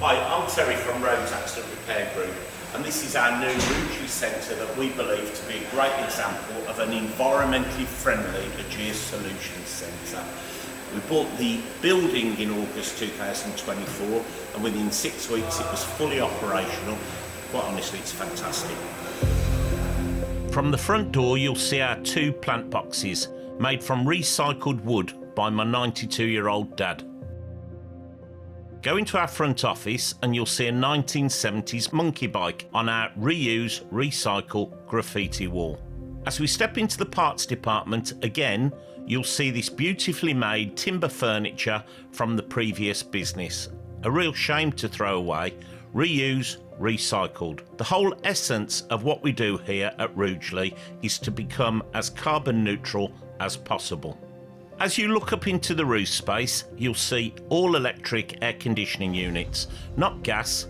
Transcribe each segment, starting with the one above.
Hi, I'm Terry from Rhodes Accident Repair Group, and this is our new Rugeley centre that we believe to be a great example of an environmentally friendly Ageas Solutions centre. We bought the building in August 2024, and within 6 weeks it was fully operational. Quite honestly, it's fantastic. From the front door, you'll see our 2 plant boxes made from recycled wood by my 92-year-old dad. Go into our front office and you'll see a 1970s monkey bike on our reuse, recycle graffiti wall. As we step into the parts department, again, you'll see this beautifully made timber furniture from the previous business. A real shame to throw away. Reuse, recycled. The whole essence of what we do here at Rugeley is to become as carbon neutral as possible. As you look up into the roof space, you'll see all electric air conditioning units, not gas.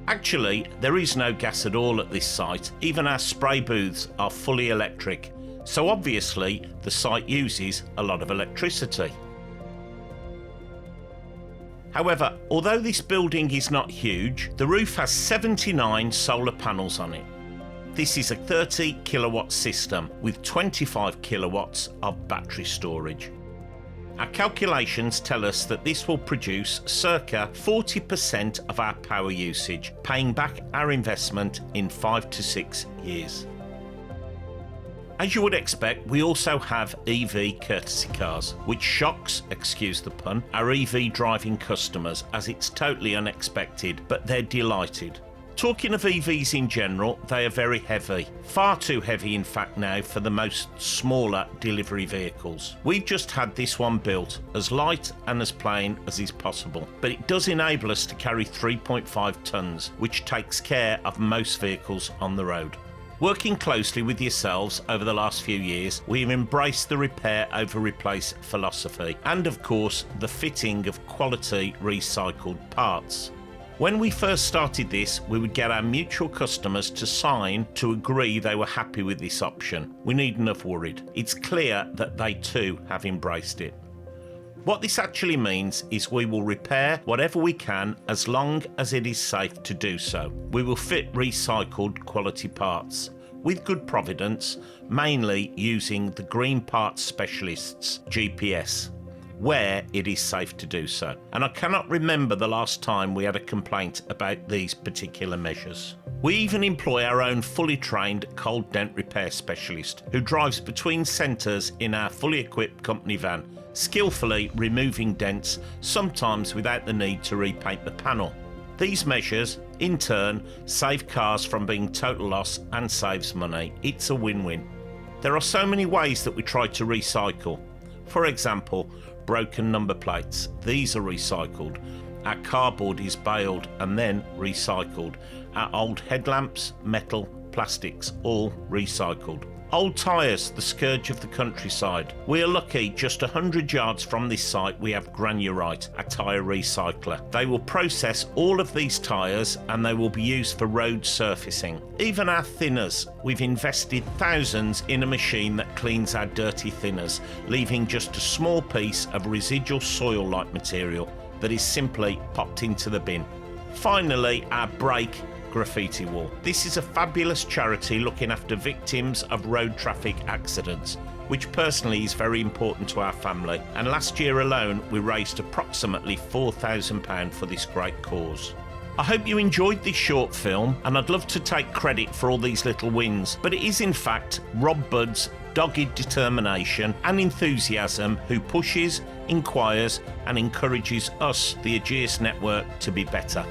Actually, there is no gas at all at this site. Even our spray booths are fully electric. So obviously, the site uses a lot of electricity. However, although this building is not huge, the roof has 79 solar panels on it. This is a 30 kilowatt system with 25 kilowatts of battery storage. Our calculations tell us that this will produce circa 40% of our power usage, paying back our investment in 5 to 6 years. As you would expect, we also have EV courtesy cars, which shocks, excuse the pun, our EV driving customers as it's totally unexpected, but they're delighted. Talking of EVs in general, they are very heavy. Far too heavy in fact now for the most smaller delivery vehicles. We've just had this one built, as light and as plain as is possible. But it does enable us to carry 3.5 tonnes, which takes care of most vehicles on the road. Working closely with yourselves over the last few years, we've embraced the repair over replace philosophy and of course the fitting of quality recycled parts. When we first started this, we would get our mutual customers to sign to agree they were happy with this option. We needn't have worried. It's clear that they too have embraced it. What this actually means is we will repair whatever we can as long as it is safe to do so. We will fit recycled quality parts with good providence, mainly using the Green Parts Specialists GPS, where it is safe to do so. And I cannot remember the last time we had a complaint about these particular measures. We even employ our own fully trained cold dent repair specialist who drives between centres in our fully equipped company van, skillfully removing dents, sometimes without the need to repaint the panel. These measures, in turn, save cars from being total loss and saves money. It's a win-win. There are so many ways that we try to recycle. For example, broken number plates. These are recycled. Our cardboard is baled and then recycled. Our old headlamps, metal, plastics, all recycled. Old tyres, the scourge of the countryside. We are lucky, just 100 yards from this site we have Granurite, a tyre recycler. They will process all of these tyres and they will be used for road surfacing. Even our thinners, we've invested thousands in a machine that cleans our dirty thinners, leaving just a small piece of residual soil-like material that is simply popped into the bin. Finally, our brake graffiti wall. This is a fabulous charity looking after victims of road traffic accidents, which personally is very important to our family, and last year alone we raised approximately £4,000 for this great cause. I hope you enjoyed this short film, and I'd love to take credit for all these little wins, but it is in fact Rob Budd's dogged determination and enthusiasm who pushes, inquires and encourages us, the Ageas network, to be better.